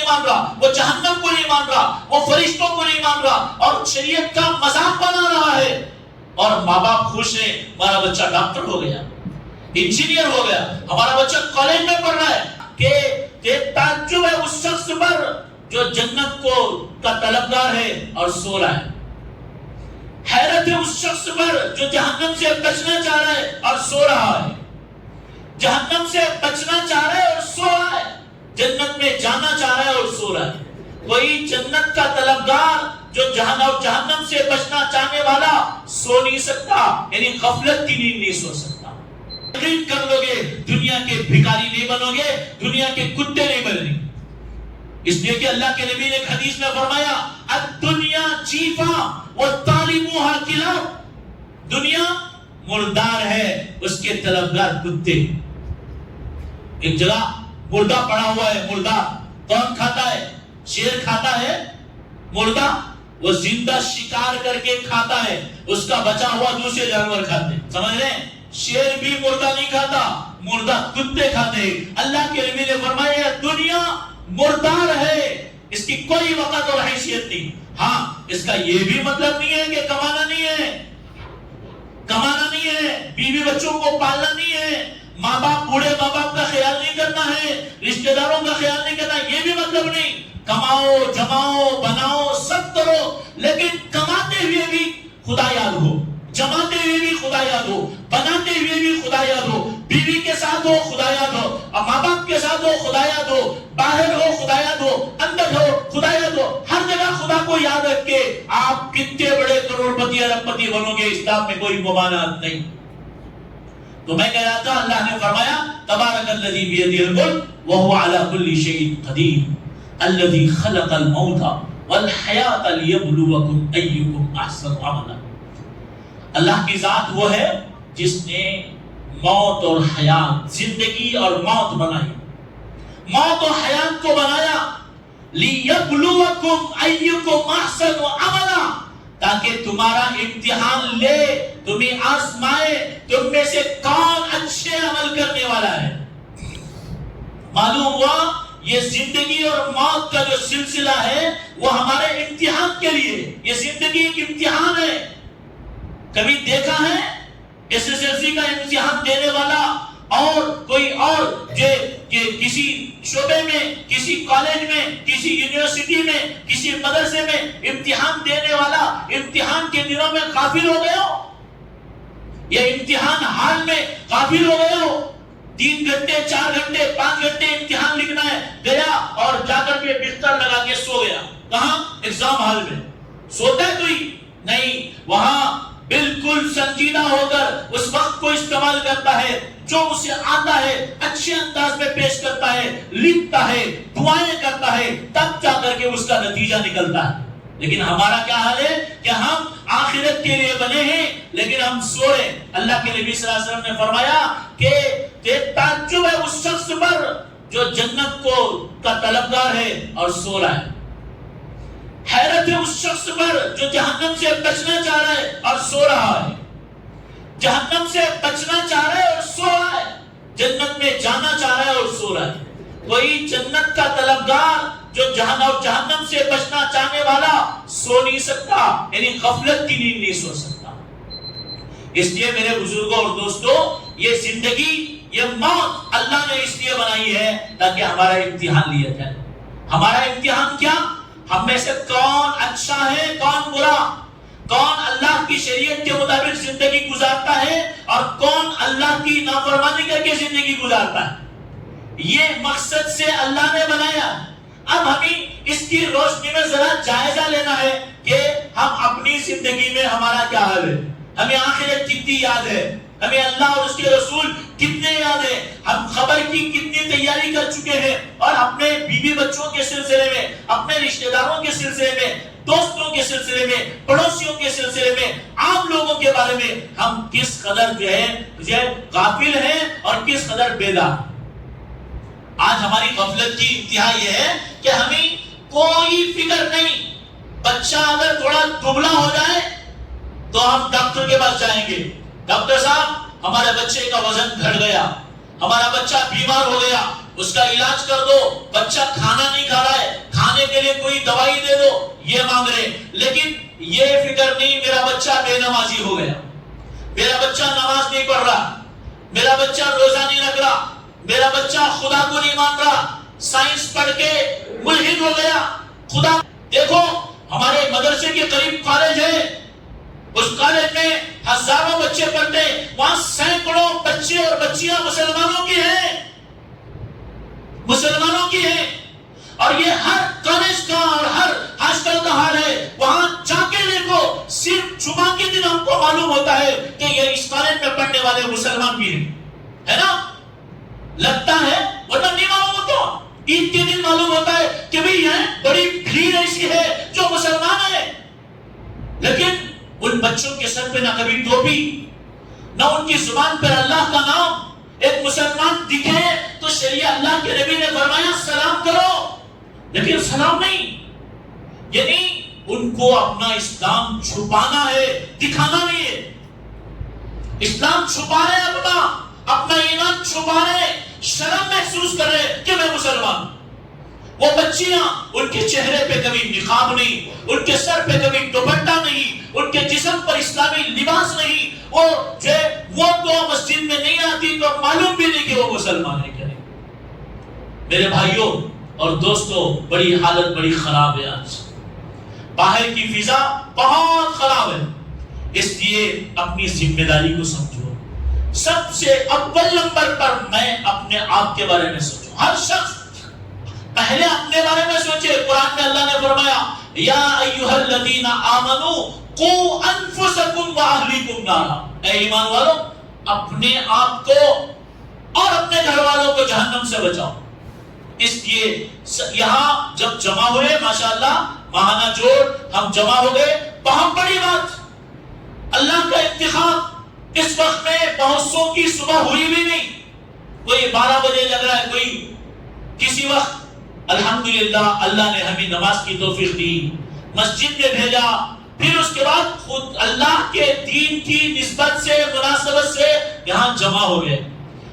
مان رہا، وہ جہنم کو نہیں مان رہا، وہ فرشتوں کو نہیں مان رہا اور شریعت کا مذاق بنا رہا ہے، اور ماں باپ خوش ہیں ہمارا بچہ ڈاکٹر ہو گیا، انجینئر ہو گیا، ہمارا بچہ کالج میں پڑھ رہا ہے، کہ تعجب ہے اس شخص پر جو جنت کو کا طلبگار ہے اور سو رہا ہے، حیرت ہے اس شخص پر جو جہنم سے بچنا چاہ رہا ہے اور سو رہا ہے، جہنم سے بچنا چاہ رہا ہے اور سو رہا ہے، جنت میں جانا چاہ رہا ہے اور سو رہا ہے۔ کوئی جنت کا طلبگار جو جہنم سے بچنا چاہنے والا سو نہیں سکتا، یعنی غفلت کی نیند نہیں سو سکتا۔ یقین کر لو گے دنیا کے بھکاری نہیں بنو گے، دنیا کے کتے نہیں بنو گے، اس لیے کہ اللہ کے نبی نے ایک حدیث میں فرمایا الدنیا جیفا والطالبوها کلاب، دنیا مردار ہے، اس کے طلبگار کتے۔ ایک جگہ مردہ پڑا ہوا ہے، مردہ کون کھاتا ہے؟ شیر کھاتا ہے مردہ، وہ زندہ شکار کر کے کھاتا ہے، اس کا بچا ہوا دوسرے جانور کھاتے ہیں، سمجھ رہے ہیں؟ شیر بھی مردہ نہیں کھاتا، مردہ کتے کھاتے ہیں۔ اللہ کے نبی نے فرمایا دنیا مردار ہے، اس کی کوئی وقت اور حیثیت نہیں۔ ہاں اس کا یہ بھی مطلب نہیں ہے کہ کمانا نہیں ہے، کمانا نہیں ہے، بیوی بچوں کو پالنا نہیں ہے، ماں باپ بوڑھے ماں باپ کا خیال نہیں کرنا ہے، رشتہ داروں کا خیال نہیں کرنا، یہ بھی مطلب نہیں۔ کماؤ جماؤ بناؤ سب کرو، لیکن کماتے ہوئے بھی خدا یاد ہو، جماتے ہوئے بھی خدا یاد ہو، بناتے ہوئے بھی خدا یاد ہو، بیوی کے ساتھ ہو خدا یاد ہو، ماں باپ کے ساتھ ہو خدا یاد ہو، باہر ہو خدا یاد ہو، اندر ہو خدا یاد ہو، ہر جگہ خدا کو یاد رکھ کے آپ کتنے بڑے کروڑپتی ارب پتی بنو گے، اسلام میں کوئی ممانعت نہیں۔ تو میں کہہ رہا تھا اللہ نے فرمایا تبارک الذی بیدہ الملک وہو علی کل شیء قدیر الذی خلق الموت والحیاۃ لیبلوکم ایکم احسن عملا۔ اللہ کی ذات وہ ہے جس نے موت اور حیات، زندگی اور موت بنائی، موت اور حیات کو بنایا لیبلوکم ایکم احسن عملا، تاکہ تمہارا امتحان لے، تمہیں آزمائے تم میں سے کون اچھے عمل کرنے والا ہے۔ معلوم ہوا یہ زندگی اور موت کا جو سلسلہ ہے وہ ہمارے امتحان کے لیے، یہ زندگی ایک امتحان ہے۔ کبھی دیکھا ہے ایس ایس ایل سی کا امتحان دینے والا اور کوئی اور کہ کسی شعبے میں، کسی کالج میں، کسی یونیورسٹی میں، کسی مدرسے میں امتحان دینے والا امتحان کے دنوں میں غافل ہو گیا ہو، یا امتحان حال میں غافل ہو گیا ہو؟ 3 گھنٹے 4 گھنٹے 5 گھنٹے امتحان لکھنا ہے، گیا اور جا کر کے بستر لگا کے سو گیا۔ کہاں؟ ایگزام ہال میں سوتا ہے کوئی نہیں، وہاں بالکل سنجیدہ ہو کر اس وقت کو استعمال کرتا ہے، جو اسے آتا ہے اچھے انداز میں پیش کرتا ہے، لکھتا ہے، دعائیں کرتا ہے، تب جا کر کے اس کا نتیجہ نکلتا ہے۔ لیکن ہمارا کیا حال ہے کہ ہم آخرت کے لیے بنے ہیں لیکن ہم سو رہے۔ اللہ کے نبی صلی اللہ علیہ وسلم نے فرمایا کہ تعجب ہے اس شخص پر جو جنت کو کا طلبگار ہے اور سو رہا ہے، حیرت ہے اس شخص پر جو جہنم سے بچنا چاہ رہا ہے اور سو رہا ہے، جہنم سے بچنا چاہ رہا ہے اور سو رہا ہے، جنت میں جانا چاہ رہا ہے اور سو رہا ہے۔ کوئی جنت کا طلبگار جو جہنم سے بچنا چاہنے والا سو نہیں سکتا، یعنی غفلت کی نیند نہیں سو سکتا۔ اس لیے میرے بزرگوں اور دوستوں، یہ زندگی یہ موت اللہ نے اس لیے بنائی ہے تاکہ ہمارا امتحان لیا جائے۔ ہمارا امتحان کیا؟ ہم میں سے کون اچھا ہے کون برا، کون اللہ کی شریعت کے مطابق زندگی گزارتا ہے اور کون اللہ کی نافرمانی کر کے زندگی گزارتا ہے۔ یہ مقصد سے اللہ نے بنایا۔ اب ہمیں اس کی روشنی میں ذرا جائزہ لینا ہے کہ ہم اپنی زندگی میں ہمارا کیا حال ہے، ہمیں آخرت کتنی یاد ہے، ہمیں اللہ اور اس کے رسول کتنے یاد ہیں، ہم خبر کی کتنی تیاری کر چکے ہیں، اور اپنے بیوی بچوں کے سلسلے میں، اپنے رشتہ داروں کے سلسلے میں، دوستوں کے سلسلے میں، پڑوسیوں کے سلسلے میں، عام لوگوں کے بارے میں ہم کس قدر جو ہے غافل ہیں اور کس قدر بیدار۔ آج ہماری غفلت کی انتہا یہ ہے کہ ہمیں کوئی فکر نہیں۔ بچہ اگر تھوڑا دبلا ہو جائے تو ہم ڈاکٹر کے پاس جائیں گے، ڈاکٹر صاحب ہمارے بچے کا وزن گھٹ گیا، ہمارا بچہ بیمار ہو گیا، اس کا علاج کر دو. بچہ کھانا نہیں کھا رہا ہے, کھانے کے لیے کوئی دوائی دے دو, یہ مانگ رہے. لیکن یہ فکر نہیں میرا بچہ بے نمازی ہو گیا, میرا بچہ نماز نہیں پڑھ رہا, میرا بچہ روزہ نہیں رکھ رہا, میرا بچہ خدا کو نہیں مان رہا, سائنس پڑھ کے ملحد ہو گیا. خدا دیکھو ہمارے مدرسے کے قریب کالج ہے, اس کالج میں ہزاروں بچے پڑھتے ہیں, وہاں سینکڑوں بچے اور بچیاں مسلمانوں کی ہیں, مسلمانوں کی ہیں. اور یہ ہر کالج کا اور ہر ہاسٹل کا حال ہے. وہاں جا کے دیکھو, صرف جمعہ کے دن ہم کو معلوم ہوتا ہے کہ یہ اس کالج میں پڑھنے والے مسلمان بھی ہیں, ہے نا, لگتا ہے, ورنہ نہیں معلوم ہوتا. عید کے دن معلوم ہوتا ہے کہ بھئی یہ بڑی بھیڑ ایسی ہے جو مسلمان ہے. لیکن ان بچوں کے سر پہ نہ کبھی ٹوپی, نہ ان کی زبان پر اللہ کا نام. ایک مسلمان دکھے تو شریعہ اللہ کے نبی نے فرمایا سلام کرو, لیکن سلام نہیں. یعنی ان کو اپنا اسلام چھپانا ہے, دکھانا نہیں ہے. اسلام چھپا رہے, اپنا ایمان چھپا رہے, شرم محسوس کر رہے کہ میں مسلمان. وہ بچیاں, ان کے چہرے پہ کبھی نقاب نہیں, ان کے سر پہ کبھی دوپٹہ نہیں, ان کے جسم پر اسلامی لباس نہیں. وہ تو مسجد میں نہیں آتی تو معلوم بھی نہیں کہ وہ مسلمان ہے. میرے بھائیوں اور دوستوں, بڑی حالت بڑی خراب ہے آج. باہر کی فضا بہت خراب ہے. اس لیے اپنی ذمہ داری کو سمجھو. سب سے اول نمبر پر میں اپنے آپ کے بارے میں سوچوں. ہر شخص پہلے اپنے بارے میں سوچے. قرآن میں اللہ نے فرمایا یا ایھا الذین آمنوا قوا انفسکم واہلیکم نارا, اے ایمان والو اپنے آپ کو اور اپنے گھر والوں کو جہنم سے بچاؤ. اس لیے یہاں جب جمع ہوئے, ماشاءاللہ ماہانہ جوڑ, ہم جمع ہو گئے, بہت بڑی بات, اللہ کا انتخاب. اس وقت میں بہت سو کی صبح ہوئی بھی نہیں, کوئی 12 بجے لگ رہا ہے, کوئی کسی وقت. الحمدللہ اللہ نے ہمیں نماز کی توفیق دی, مسجد میں بھیجا, پھر اس کے بعد خود اللہ کے دین کی نسبت سے مناسبت سے یہاں جمع ہو گئے.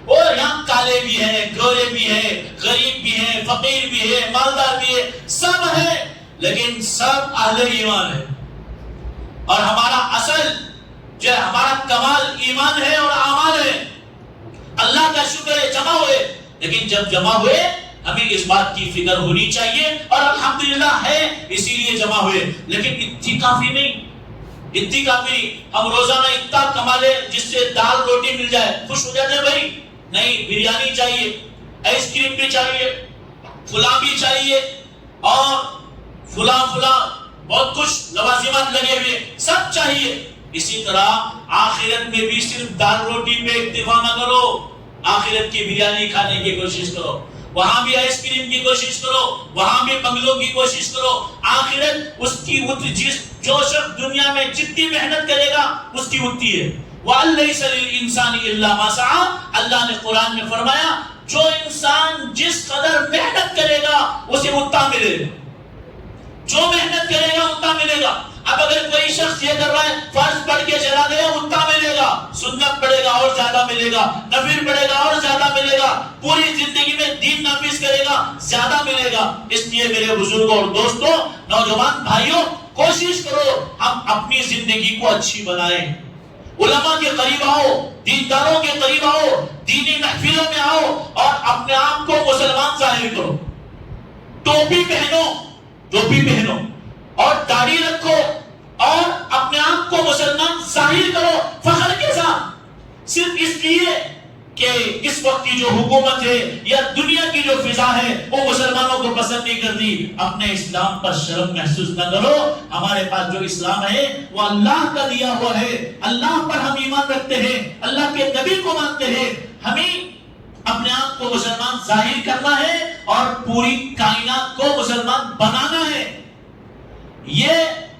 اور یہاں کالے بھی ہیں, گورے بھی ہیں, غریب بھی ہیں, فقیر بھی ہیں, مالدار بھی ہیں, سب ہیں, لیکن سب اہل ایمان ہے. اور ہمارا اصل جو ہمارا کمال ایمان ہے اور اعمال ہے. اللہ کا شکر ہے جمع ہوئے, لیکن جب جمع ہوئے ہمیں اس بات کی فکر ہونی چاہیے, اور الحمدللہ ہے اسی لیے جمع ہوئے. لیکن اتنی کافی نہیں, اتنی کافی نہیں. ہم روزانہ اتنا کما لیں جس سے دال روٹی مل جائے, خوش ہو جاتے ہیں بھائی. نہیں, بریانی چاہیے, آئس کریم بھی چاہیے, فلاں بھی چاہیے, اور فلاں بہت کچھ لوازمات لگے ہوئے, سب چاہیے. اسی طرح آخرت میں بھی صرف دال روٹی پہ اکتفا نہ کرو, آخرت کی بریانی کھانے کی کوشش کرو, وہاں بھی آئس کریم کی کوشش کرو, وہاں بھی بنگلوں کی کوشش کرو. آخرت اس کی جو شخص دنیا میں جتنی محنت کرے گا اس کی اتنی ہے. وَأَلَّيْسَ لِلْإِنسَانِ إِلَّا مَا سَعَىٰ, اللہ نے قرآن میں فرمایا جو انسان جس قدر محنت کرے گا اسے اتنا ملے گا, جو محنت کرے گا اتنا ملے گا. اب اگر کوئی شخص یہ کر رہا ہے فرض پڑھ کے چلا گیا اتنا ملے گا, سنت پڑھے گا اور زیادہ ملے گا, نفل پڑھے گا اور زیادہ ملے گا, پوری زندگی میں دین نافذ کرے گا زیادہ ملے گا. اس لیے میرے بزرگوں اور دوستوں, نوجوان بھائیوں, کوشش کرو ہم اپنی زندگی کو اچھی بنائیں. علماء کے قریب آؤ, دینداروں کے قریب آؤ, دینی محفلوں میں آؤ, اور اپنے آپ کو مسلمان ظاہر کرو. ٹوپی پہنو اور داڑھی رکھو, اور اپنے آپ کو مسلمان ظاہر کرو فخر کے ساتھ. صرف اس لیے کہ اس وقت کی جو حکومت ہے یا دنیا کی جو فضا ہے وہ مسلمانوں کو پسند نہیں کرتی. اپنے اسلام پر شرم محسوس نہ کرو. ہمارے پاس جو اسلام ہے وہ اللہ کا دیا ہوا ہے, اللہ پر ہم ایمان رکھتے ہیں, اللہ کے نبی کو مانتے ہیں. ہمیں اپنے آپ کو مسلمان ظاہر کرنا ہے اور پوری کائنات کو مسلمان بنانا ہے. یہ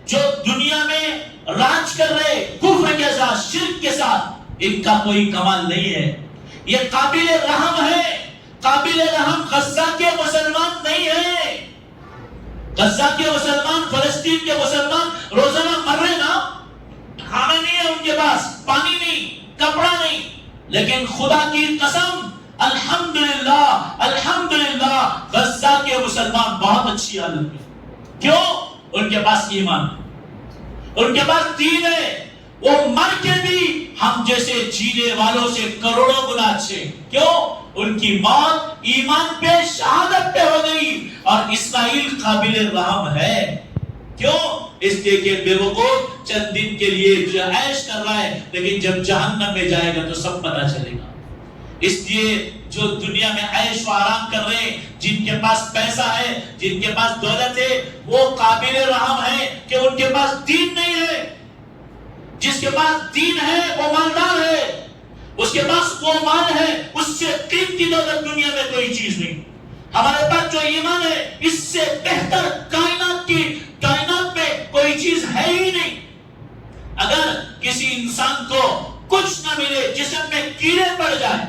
جو دنیا میں راج کر رہے کفر کے ساتھ, شرک کے ساتھ, ان کا کوئی کمال نہیں ہے. یہ قابل رحم ہے, قابل رحم غزہ کے مسلمان نہیں ہیں. غزہ کے مسلمان, فلسطین کے مسلمان روزانہ مر رہے نا, کھانا نہیں ہے ان کے پاس, پانی نہیں, کپڑا نہیں, لیکن خدا کی قسم الحمدللہ الحمدللہ غزہ کے مسلمان بہت اچھی حالت میں. کیوں؟ ان کے پاس ایمان ہے، ان کے پاس دین ہے. وہ مر کے بھی ہم جیسے جینے والوں سے کروڑوں گنا اچھے. کیوں؟ ان کی موت ایمان پہ شہادت پہ ہو گئی. اور اسماعیل قابل رحم ہے. کیوں؟ اس لیے کہ بے وقوف چند دن کے لیے جو عیش کر رہا ہے، لیکن جب جہنم میں جائے گا تو سب پتہ چلے گا. اس لیے جو دنیا میں عیش و آرام کر رہے ہیں، جن کے پاس پیسہ ہے، جن کے پاس دولت ہے، وہ قابل رحم ہے کہ ان کے پاس دین نہیں ہے. جس کے پاس دین ہے وہ مالدار ہے، اس کے پاس وہ مال ہے، اس سے قیمتی دولت دنیا میں کوئی چیز نہیں. ہمارے پاس جو ایمان ہے، اس سے بہتر کائنات میں کوئی چیز ہے ہی نہیں. اگر کسی انسان کو کچھ نہ ملے، جسم میں کیڑے پڑ جائے،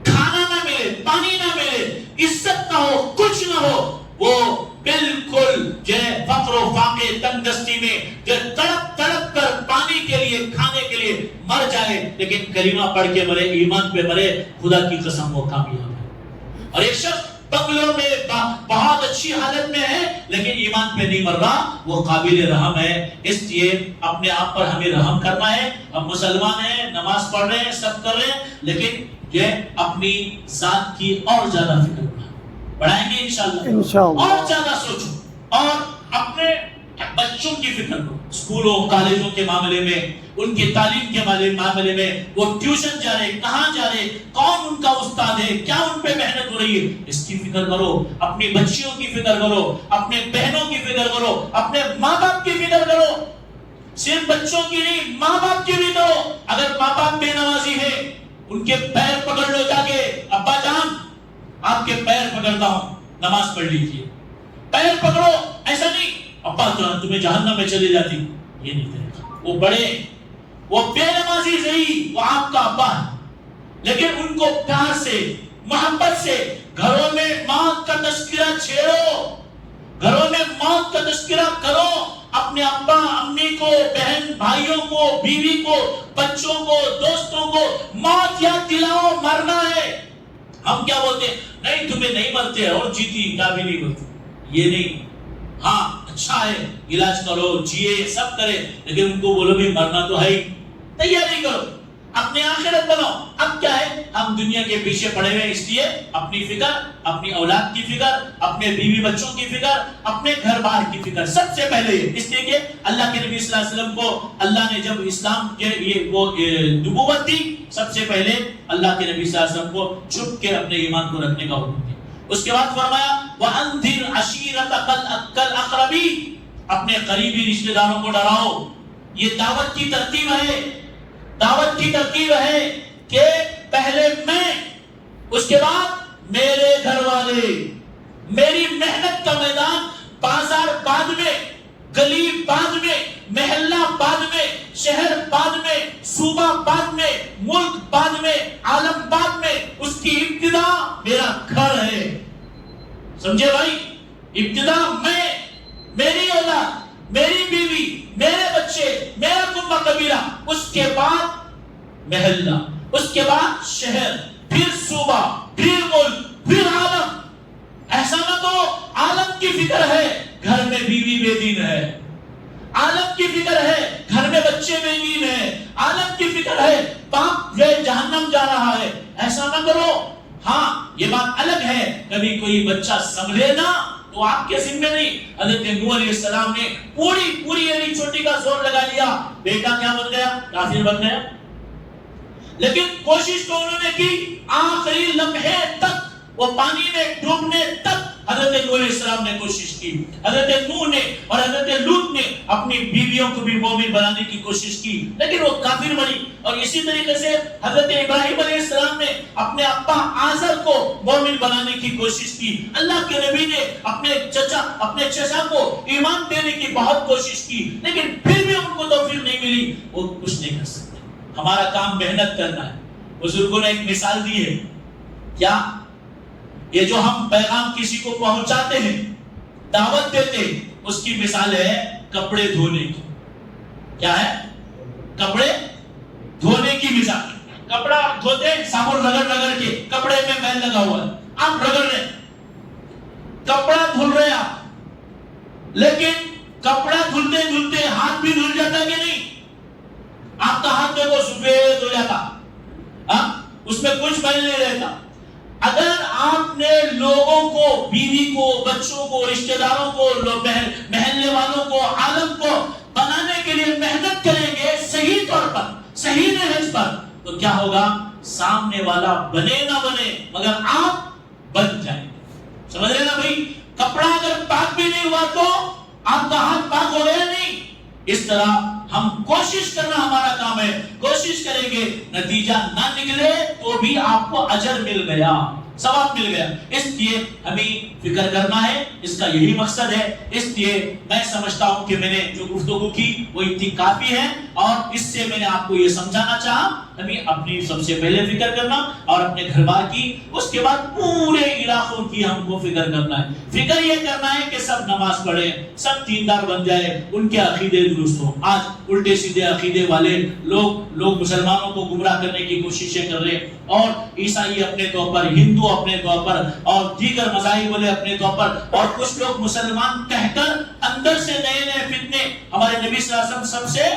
کھانا نہ ملے، پانی نہ ملے، عزت نہ ہو، کچھ نہ ہو، وہ بالکل جو فقر و فاقے تنگ دستی میں جو تڑپ تڑپ کر پانی کے لیے کھانے کے لیے مر جائے، لیکن کلمہ پڑھ کے مرے، ایمان پہ مرے، خدا کی قسم وہ کامیاب ہے. اور ایک شخص بنگلوں میں بہت اچھی حالت میں ہے لیکن ایمان پہ نہیں مر رہا، وہ قابل رحم ہے. اس لیے اپنے آپ پر ہمیں رحم کرنا ہے. ہم مسلمان ہیں، نماز پڑھ رہے ہیں، سب کر رہے ہیں، لیکن یہ اپنی ذات کی اور زیادہ فکر بڑھائیں گے انشاءاللہ. اور زیادہ سوچو اور اپنے بچوں کی فکر کرو. اسکولوں کالجوں کے معاملے میں، ان کی تعلیم کے معاملے میں، وہ ٹیوشن جا رہے، کہاں جا رہے، کون ان کا استاد ہے، کیا ان پہ محنت ہو رہی ہے، اس کی فکر کرو. اپنی بچیوں کی فکر کرو، اپنے بہنوں کی فکر کرو، اپنے ماں باپ کی فکر کرو. صرف بچوں کی نہیں، ماں باپ کی بھی کرو. اگر ماں باپ بے نمازی ہے، ان کے پیر پکڑ لو جا کے، ابا جان آپ کے پیر پکڑتا ہوں، نماز پڑھ لیجیے. پیر پکڑو، ایسا نہیں ابا تمہیں جہنم میں چلے جاتی، یہ نہیں طریقہ. وہ بڑے، وہ بے نمازی صحیح، وہ آپ کا ابا ہے، لیکن ان کو پیار سے، محبت سے گھروں میں موت کا تذکرہ چھیڑو، گھروں میں موت کا تذکرہ کرو. اپنے ابا امی کو، بہن بھائیوں کو، بیوی کو، بچوں کو، دوستوں کو موت یاد دلاؤ. مرنا ہے. ہم کیا بولتے ہیں؟ نہیں تمہیں نہیں مرتے اور جیتی کیا بھی نہیں مرتے. یہ نہیں. ہاں اچھا ہے، علاج کرو، جیے، سب کرے، لیکن ان کو بولو بھی مرنا تو ہے ہی. تیاری کرو، اپنے آخرت بناؤ. اب کیا ہے، ہم دنیا کے پیچھے پڑے ہوئے، اس لیے اپنی فکر، اپنی اولاد کی فکر، اپنے بیوی بچوں کی فکر، اپنے گھر بار کی فکر سب سے پہلے. اس لیے کہ اللہ کے نبی صلی اللہ علیہ وسلم کو اللہ نے جب اسلام کے وہ نبوت دی، سب سے پہلے اللہ کے نبی صلی اللہ علیہ وسلم کو چھپ کے اپنے ایمان کو رکھنے کا حکم دیا. اس کے بعد فرمایا وَأَنذِرْ عَشِيرَتَكَ الْأَقْرَبِينَ، اپنے قریبی رشتہ داروں کو ڈراؤ. یہ دعوت کی ترتیب ہے. دعوت کی ترتیب ہے کہ پہلے میں، اس کے بعد میرے گھر والے، میری محنت کا میدان، بازار بعد میں، گلی بعد میں، محلہ بعد میں، شہر بعد میں، صوبہ بعد میں، ملک بعد میں، عالم بعد میں. اس کی ابتدا میرا گھر ہے. سمجھے بھائی؟ ابتدا میں، میری اولاد، میری بیوی، میرے بچے، میرا کنبہ قبیلہ، اس کے بعد محلہ، اس کے بعد شہر، پھر صوبہ، پھر ملک، پھر عالم. ایسا نہ تو عالم کی فکر ہے، گھر میں بیوی بے دین ہے. عالم کی فکر ہے، گھر میں بچے بے دین ہے. عالم کی فکر ہے، باپ جو جہنم جا رہا ہے. ایسا نہ کرو. ہاں یہ بات الگ ہے، کبھی کوئی بچہ سنبھلے نا تو آپ کے ذمہ نہیں. حضرت نوح علیہ السلام نے پوری ایلی چھوٹی کا زور لگا لیا، بیٹا کیا بن گیا؟ کافر بن گیا. لیکن کوشش تو انہوں نے کی، آخری لمحے تک، وہ پانی میں ڈوبنے تک حضرت نوح علیہ السلام نے کوشش کی. حضرت نوح نے اور حضرت لوط نے اپنی بیویوں کو بھی مومن بنانے کی کوشش کی، لیکن وہ کافر بنی. اور اسی طریقے سے حضرت ابراہیم علیہ السلام نے اپنے ابا آزر کو مومن بنانے کی کوشش کی. اللہ کے نبی نے اپنے چچا کو ایمان دینے کی بہت کوشش کی، لیکن پھر بھی ان کو توفیق نہیں ملی. وہ کچھ نہیں کر سکتے. ہمارا کام محنت کرنا ہے. بزرگوں نے ایک مثال دی ہے. کیا؟ یہ جو ہم پیغام کسی کو پہنچاتے ہیں، دعوت دیتے ہیں، اس کی مثال ہے کپڑے دھونے کی. کیا ہے؟ کپڑے دھونے کی مثال. کپڑا دھوتے صابن رگڑ رگڑ کے، کپڑے میں میل لگا ہوا ہے، آپ رگڑ رہے، کپڑا دھل رہے آپ، لیکن کپڑا دھلتے دھلتے ہاتھ بھی دھل جاتا کہ نہیں؟ آپ کا ہاتھ دیکھو سفید ہو جاتا، اس میں کچھ میل نہیں رہتا۔ اگر آپ نے لوگوں کو، بیوی کو، بچوں کو، رشتہ داروں کو، محلے والوں کو، عالم کو بنانے کے لیے محنت کریں گے صحیح طور پر، صحیح نہج پر، تو کیا ہوگا؟ سامنے والا بنے نہ بنے مگر آپ بن جائیں گے۔ سمجھ رہے نا بھائی؟ کپڑا اگر پاک بھی نہیں ہوا تو آپ کا ہاتھ پاک ہو گیا نہیں۔ اس طرح ہم کوشش کرنا ہمارا کام ہے، کوشش کریں گے، نتیجہ نہ نکلے تو بھی آپ کو اجر مل گیا، ثواب مل گیا۔ اس لیے ہمیں فکر کرنا ہے، اس کا یہی مقصد ہے۔ اس لیے میں سمجھتا ہوں کہ میں نے جو گفتگو کی وہ اتنی کافی ہے، اور اس سے میں نے آپ کو یہ سمجھانا چاہا ہمیں اپنی سب سے پہلے فکر کرنا اور اپنے گھر بار کی، اس کے بعد پورے علاقوں کی ہم کو فکر کرنا ہے۔ فکر یہ کرنا ہے کہ سب نماز پڑھیں، سب دیندار بن جائے، ان کے عقیدے درست ہوں۔ آج الٹے سیدھے عقیدے والے لوگ مسلمانوں کو گمراہ کرنے کی کوششیں کر رہے ہیں، اور عیسائی اپنے طور پر، ہندو اپنے طور پر، اور دیگر مذاہب والے اپنے طور پر، اور کچھ لوگ مسلمان کہہ کر اندر سے نئے نئے فتنے۔ ہمارے نبی صلی اللہ علیہ وسلم سب سے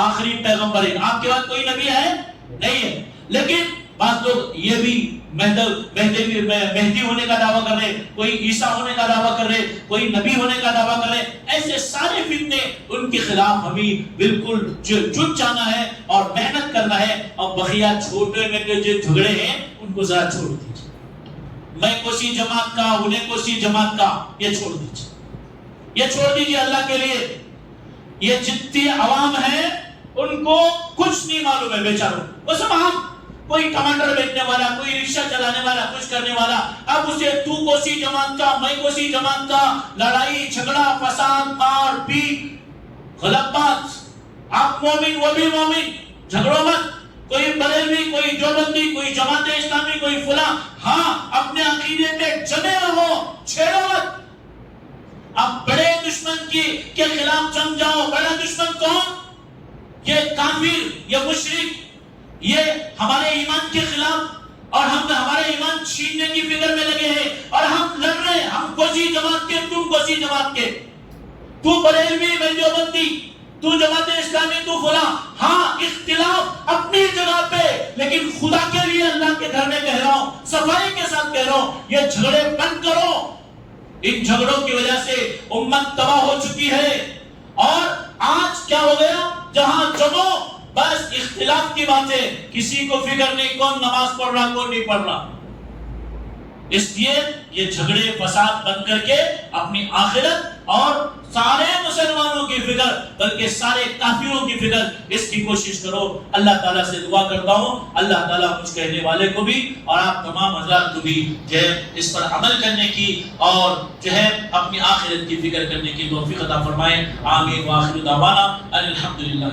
آخری پیغمبر ہیں، آپ کے بعد کوئی نبی ہے نہیں ہے، لیکن بعض لوگ یہ بھی مہدی ہونے کا دعویٰ کر رہے، کوئی عیسیٰ ہونے کا دعویٰ کر رہے، کوئی نبی ہونے کا دعویٰ کر رہے۔ ایسے سارے فتنے، ان کے خلاف ہمیں بالکل جھٹ جانا ہے اور محنت کرنا ہے، اور بقیہ چھوٹے میں جو جھگڑے ہیں ان کو ذرا چھوڑ دیجیے۔ میں کوسی جماعت کا، انہیں کوسی جماعت کا، یہ چھوڑ دیجیے، یہ چھوڑ دیجیے اللہ کے لیے۔ یہ جتنی عوام ہے ان کو کچھ نہیں معلوم ہے بیچاروں، وہ سب ہم، کوئی ٹماٹر بیچنے والا، کوئی رکشہ چلانے والا، کچھ کرنے والا، اب اسے تو کوسی جماعت کا، میں کوسی جماعت کا، لڑائی جھگڑا فساد مار پیٹ غلط بات۔ آپ مومن وہ بھی مومن، جھگڑو مت، کوئی بریلوی، کوئی دیوبندی، کوئی جماعت اسلامی، کوئی فلاں، ہاں اپنے عقیدے میں جمے رہو، چھیڑو مت۔ اب بڑے دشمن کے خلاف جم جاؤ۔ بڑا دشمن کون؟ یہ کافر، یہ مشرک، یہ ہمارے ایمان کے خلاف، اور ہم ہمارے ایمان چھیننے کی فکر میں لگے ہیں، اور ہم لڑ رہے ہیں، ہم کوسی جماعت کے، تم کوسی جماعت کے، تو بریلوی، میں دیوبندی، تو جماعت اسلامی، تو فلاں۔ ہاں اختلاف اپنی جگہ پہ، لیکن خدا کے لیے اللہ کے گھر میں کہہ رہا ہوں، صفائی کے ساتھ کہہ رہا ہوں، یہ جھگڑے بند کرو۔ ان جھگڑوں کی وجہ سے امت تباہ ہو چکی ہے، اور آج کیا ہو گیا؟ جہاں جمو بس اختلاف کی باتیں، کسی کو فکر نہیں کون نماز پڑھ رہا کون نہیں پڑھ رہا۔ اس لیے یہ جھگڑے فساد بند کر کے اپنی آخرت اور سارے مسلمانوں کی فکر، بلکہ سارے کافروں کی فکر، اس کی کوشش کرو۔ اللہ تعالیٰ سے دعا کرتا ہوں اللہ تعالیٰ مجھ کہنے والے کو بھی اور آپ تمام حضرات کو بھی جو ہے اس پر عمل کرنے کی اور جو ہے اپنی آخرت کی فکر کرنے کی توفیق عطا فرمائے۔ آمین وآخر دعوانا ان الحمدللہ۔